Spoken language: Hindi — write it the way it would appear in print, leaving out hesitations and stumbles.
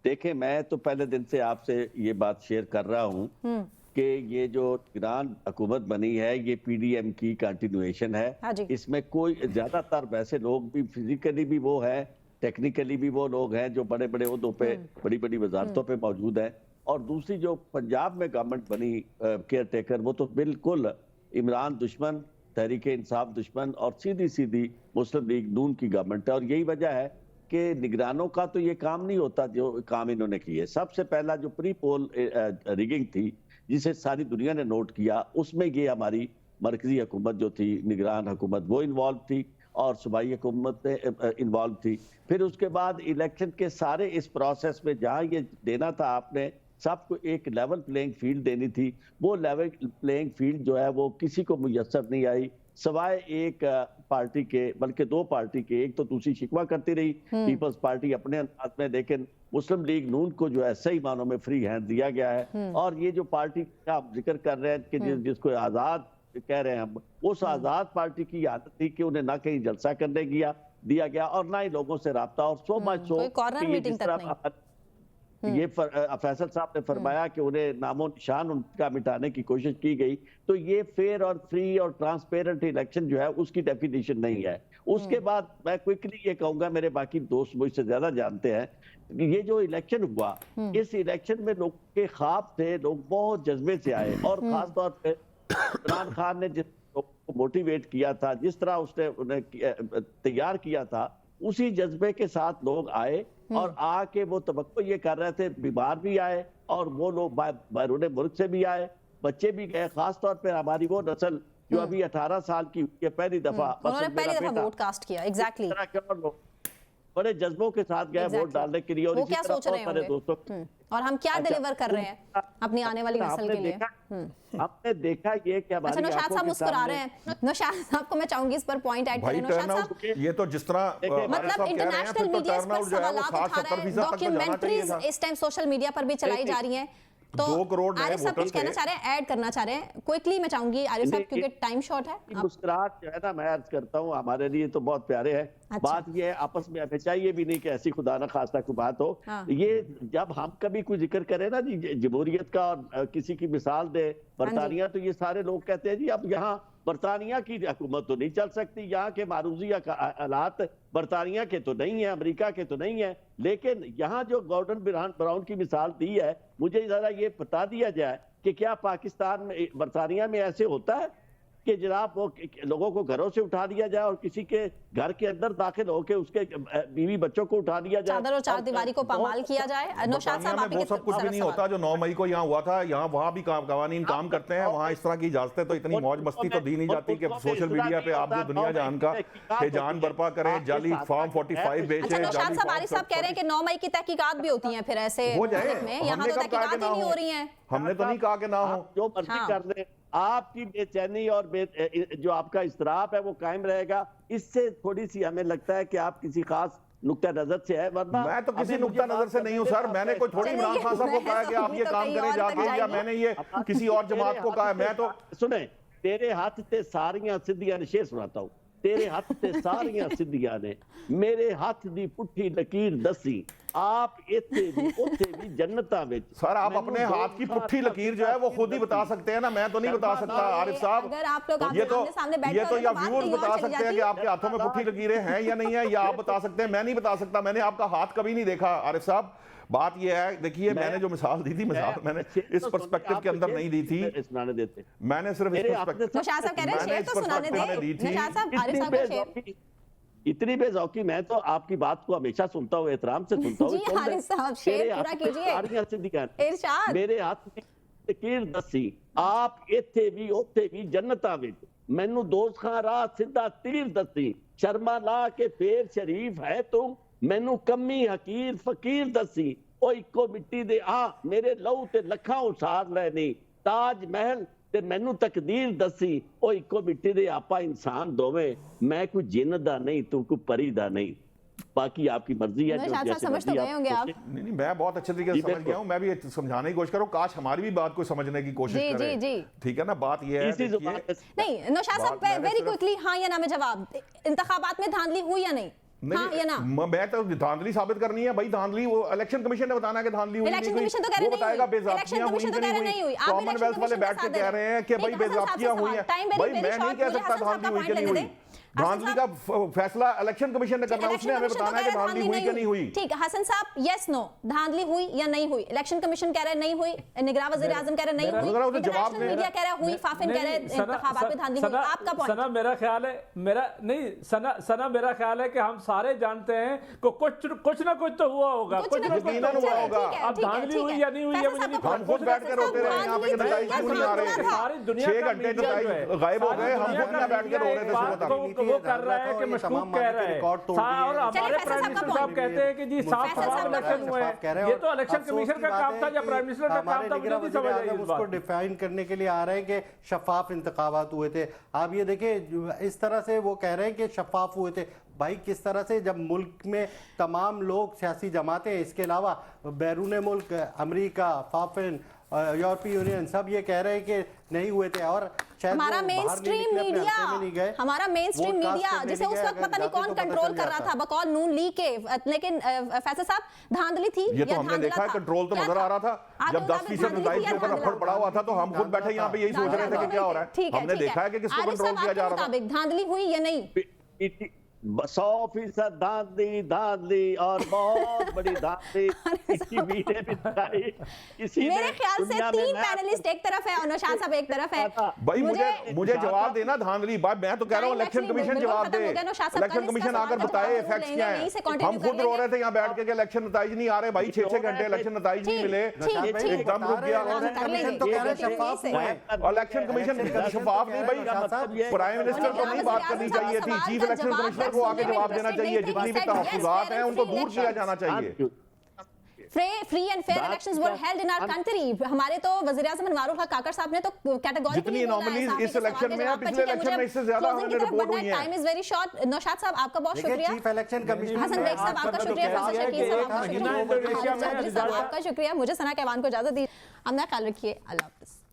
देखें, मैं तो पहले दिन से आपसे ये बात शेयर कर रहा हूँ कि ये जो ईरान हुकूमत बनी है ये पीडीएम की कंटिन्यूएशन है। हाँ जी। इसमें कोई ज्यादातर वैसे लोग भी फिजिकली भी वो है, टेक्निकली भी वो लोग हैं जो बड़े बड़े उहदों पे, बड़ी बड़ी वजारतों पे मौजूद है। और दूसरी जो पंजाब में गवर्नमेंट बनी केयर टेकर, वो तो बिल्कुल इमरान दुश्मन, तहरीक इंसाफ दुश्मन और सीधी सीधी मुस्लिम लीग नून की गवर्नमेंट है। और यही वजह है कि निगरानों का तो ये काम नहीं होता जो काम इन्होंने किए। सबसे पहला जो प्री पोल रिगिंग थी जिसे सारी दुनिया ने नोट किया, उसमें ये हमारी मरकजी हुकूमत जो थी, निगरान हुकूमत, वो इन्वॉल्व थी और सूबाई हुकूमत इन्वॉल्व थी। फिर उसके बाद इलेक्शन के सारे इस प्रोसेस में जहाँ ये देना था आपने सबको एक लेवल प्लेइंग फील्ड देनी थी, वो लेवल प्लेइंग फील्ड जो है वो किसी को मुयस्सर नहीं आई सवाए एक पार्टी के, बल्कि दो पार्टी के। एक तो दूसरी शिकवा करती रही पीपल्स पार्टी अपने अंदाज में, लेकिन मुस्लिम लीग नून को जो है सही मानों में फ्री हैंड दिया गया है। और ये जो पार्टी का आप जिक्र कर रहे हैं कि जिसको आजाद कह रहे हैं हम, उस आजाद पार्टी की आदत थी कि उन्हें ना कहीं जलसा करने दिया गया और ना ही लोगों से राब्ता। और सो मच सो ये फैसल साहब ने फरमाया कि उन्हें नामो निशान उनका मिटाने की कोशिश की गई, तो ये फेयर और फ्री और ट्रांसपेरेंट इलेक्शन जो है उसकी डेफिनेशन नहीं है। उसके बाद मैं क्विकली ये कहूंगा, मेरे बाकी दोस्त मुझसे ज्यादा जानते हैं, ये जो इलेक्शन हुआ, इस इलेक्शन में लोग के ख्वाब थे, लोग बहुत जज्बे से आए और खास तौर पर इमरान खान ने जिस को मोटिवेट किया था, जिस तरह उसने उन्हें तैयार किया था, उसी जज्बे के साथ लोग आए और आके वो तवक्को ये कर रहे थे। बीमार भी आए और वो लोग बैरून मुल्क से भी आए, बच्चे भी गए। खास तौर पर हमारी वो नस्ल जो अभी 18 साल की हुई है, पहली दफा वोट कास्ट किया। एग्जैक्टली। बड़े जज्बों के साथ गए वोट डालने के लिए। और वो क्या सोच रहे हैं दोस्तों, और हम क्या डिलीवर कर रहे हैं अपनी आने वाली नस्ल के लिए? आपने देखा ये कि हमारी नौशाद साहब मुस्कुरा रहे हैं। नौशाद साहब को मैं चाहूंगी इस पर पॉइंट ऐड करें। नौशाद साहब, ये तो जिस तरह मतलब इंटरनेशनल मीडिया पर सवालात उठा रहे हैं, डॉक्यूमेंट्रीज इस टाइम सोशल मीडिया पर भी चलाई जा रही हैं। तो 2 करोड़ आरिफ साहब कुछ कहना चाह रहे हैं, ऐड करना चाह रहे हैं? क्विकली मैं चाहूंगी आरिफ साहब, क्योंकि टाइम शॉर्ट है। मुस्कुराहट जो है ना, मैं अर्ज करता हूँ, हमारे लिए तो बहुत प्यारे है। अच्छा। बात ये है आपस में हमें चाहिए भी नहीं कि ऐसी खुदा ना खास्ता कोई बात हो। हाँ। ये जब हम कभी कोई जिक्र करें ना जी जमहूरियत का और किसी की मिसाल दे बरतानिया, तो ये सारे लोग कहते हैं जी अब यहाँ बरतानिया की हुकूमत तो नहीं चल सकती, यहाँ के मारूजी हालात बरतानिया के तो नहीं है, अमेरिका के तो नहीं है। लेकिन यहाँ जो गॉर्डन ब्राउन की मिसाल दी है, मुझे जरा ये बता दिया जाए कि क्या पाकिस्तान में, बरतानिया में ऐसे होता है कि जनाब वो लोगों को घरों से उठा दिया जाए और किसी के घर के अंदर दाखिल होकर उसके बीवी बच्चों को उठा दिया जाए, चादर और चारदीवारी को पामाल किया जाए? नौशाद साहब, आप वो सब कुछ भी नहीं होता जो 9 मई को यहाँ हुआ था। यहाँ वहाँ भी कवानीन काम करते हैं, वहाँ इस तरह की इजाजतें तो इतनी मौज मस्ती तो दी नहीं जाती कि सोशल मीडिया पे आप जो दुनिया जान का जान बर्पा करें, जाली फॉर्म 45 बेचे। नौशाद साहब, आरिफ साहब कह रहे हैं कि 9 मई की तहकीकात भी होती हैं फिर ऐसे हो जाए, यहाँ तो तहकीकात ही नहीं हो रही हैं। हमने तो नहीं कहा कि ना हो, जो मर्जी कर ले, आपकी बेचैनी और जो आपका इस्तराब है वो कायम रहेगा। इससे थोड़ी सी हमें लगता है कि आप किसी खास नुक्ता नजर से है, वरना मैं तो किसी नुक्ता नजर से नहीं हूँ सर। मैंने कोई थोड़ी इमरान खान साहब को कहा है कि आप ये काम करें जाके, या मैंने ये किसी और जमात को कहा है। मैं तो सुने, तेरे हाथ से सारियां सिद्धियां ने, शेर सुनाता हूँ। तेरे हाथ से सारियां सिद्धियां ने मेरे हाथ दी पुट्ठी लकीर दसी, आप इत्थे भी उत्थे भी जन्नतां विच। सर आप अपने हाथ की पुट्ठी लकीर जो है वो खुद ही बता सकते हैं ना, मैं तो नहीं बता सकता आरिफ साहब। ये तो या व्यूअर्स बता सकते हैं कि आपके हाथों में पुट्ठी लकीरें हैं या नहीं है, या आप बता सकते हैं। मैं नहीं बता सकता, मैंने आपका हाथ कभी नहीं देखा आरिफ साहब। बात यह है, देखिए मैंने जो मिसाल दी थी, मिसाल मैंने इस पर्सपेक्टिव के अंदर नहीं दी थी, मैंने सिर्फ इस पर्सपेक्टिव। इतनी बेज़ौकी, मैं तो आपकी बात को हमेशा सुनता हूँ, एहतराम से सुनता हूँ। मेरे हाथ लकीर दसी, आप इत्थे भी उत्थे भी जन्नतां विच, मैनू दोस्त खां राह सीधा तीर दसी, शर्मा ला के फेर शरीफ है तुम, मैनू कमी हकीर फकीर दसी, ओ इको मिट्टी दे आ मेरे लहू ते लखां उसार लेनी, ताज महल ते मैनू तकदीर दसी, ओ इको मिट्टी दे आपा इंसान दोवें, मैं कोई जिन्न दा नहीं तू कोई परी दा नहीं। बाकी आपकी मर्जी है। समझ तो गए होंगे आप। नहीं, मैं बहुत अच्छे तरीके से समझ गया हूँ। मैं भी समझाने की कोशिश करूँ, काश हमारी भी बात को समझने की कोशिश करें। ठीक है ना, बात ये है। नहीं नौशाद साहब, वेरी क्विकली हाँ या ना में जवाब, इंतखाबात में धांधली हुई या नहीं? हाँ या ना? मैं तो धांधली साबित करनी है भाई, धांधली वो इलेक्शन कमीशन ने बताना है कि धांधली हुई इलेक्शन कमीशन तो कह वो रहे बताएगा नहीं हुई, बेज़ाब्तियां हुई कि नहीं हुई। कॉमनवेल्थ वाले बैठ के कह रहे हैं कि भाई बेज़ाब्तियां हुई हैं। भाई मैं नहीं कह सकता धांधली हुई कि नहीं हुई। धांधली का फैसला इलेक्शन कमीशन ने करना, उसने हमें बताना है कि धांधली हुई कि नहीं हुई। ठीक है हसन साहब, यस नो, धांधली हुई या नहीं हुई? इलेक्शन कमीशन कह रहा है नहीं हुई, निगरान वज़ीर आज़म कह रहा है नहीं हुई, इंटरनेशनल मीडिया कह रहा है हुई, फाफिन कह रहा है इंतखाबात में धांधली हुई। आपका पॉइंट? सना मेरा ख्याल है, सना मेरा ख्याल है कि हम सारे जानते हैं कि कुछ ना कुछ तो हुआ होगा, कुछ ना कुछ हुआ होगा। अब धांधली हुई या नहीं हुई ये मुझे नहीं पता। हम खुद बैठ के रोते रहे यहाँ पे, नतीजे क्यों नहीं आ रहे? सारी दुनिया 6 घंटे नतीजे गायब हो गए, हम खुद ना बैठ के रो रहे थे सुबह। वो कर रहा है कि मशकूक कह रहा है, और हमारे प्राइम मिनिस्टर साहब कहते हैं कि जी 7 इलेक्शन हुए हैं। ये तो इलेक्शन कमीशन का काम था या प्राइम मिनिस्टर का काम था, मुझे नहीं समझ आई इस बात। उसको डिफाइन करने के लिए आ रहे हैं कि शफाफ इंतखाबात हुए थे। आप ये देखिए इस तरह से वो कह रहे हैं कि शफाफ हुए थे। भाई किस तरह से, जब मुल्क में तमाम लोग सियासी जमातें, इसके अलावा बैरून मुल्क अमेरिका, फाफिन, यूरोपीय यूनियन सब ये कह रहे हैं कि नहीं हुए थे, और हमारा मेन स्ट्रीम मीडिया, हमारा मेन स्ट्रीम मीडिया जिसे उस वक्त पता नहीं कौन कंट्रोल कर रहा था बकौल नून लीग के, लेकिन फैसल साहब धांधली थी ये तो हमने देखा है, कंट्रोल तो नजर आ रहा था। जब 10% नतज के ऊपर अफड़ पड़ा हुआ था तो हम खुद बैठे यहाँ पे यही सोच रहे थे कि क्या हो रहा है। हमने देखा है कि किसको कंट्रोल किया जा रहा था। धांधली हुई या नहीं? 100% धांधली और बहुत बड़ी धांधली इसकी मीडिया में दिखाई। मेरे ख्याल से 3 पैनलिस्ट एक तरफ है और नौशाद साहब एक तरफ है। भाई मुझे जवाब देना धांधली। मैं तो कह रहा हूँ इलेक्शन कमीशन जवाब दे, इलेक्शन कमीशन आकर बताए फैक्ट्स क्या है। हम खुद रो रहे थे यहाँ बैठ के इलेक्शन नतीज नहीं आ रहे भाई, 6 घंटे इलेक्शन नतीज नहीं मिले, एकदम रुक गया। इलेक्शन कमीशन शफाफ नहीं भाई, प्राइम मिनिस्टर को नहीं बात करनी चाहिए थी, चीफ इलेक्शन कमिश्नर को आगे जवाब देना चाहिए। जितनी भी तहफ्फुज़ात हैं उनको दूर किया जाना चाहिए। Free and fair elections were held in our country. हमारे तो वज़ीर-ए-आज़म अनवारुल हक काकर साहब ने तो कैटेगोरिकली जितनी एनोमलीज इस इलेक्शन में है, पिछले इलेक्शन में इससे ज्यादा हमें रिपोर्ट हुई है। Time is very short. Naushad साहब आपका बहुत शुक्रिया, chief election commissioner Hasan Baig साहब आपका शुक्रिया, फैसल शकील साहब आपका शुक्रिया, मुझे सना कहवान को इजाजत दी। अपना ख्याल रखिए, अल्लाह हाफ़िज़।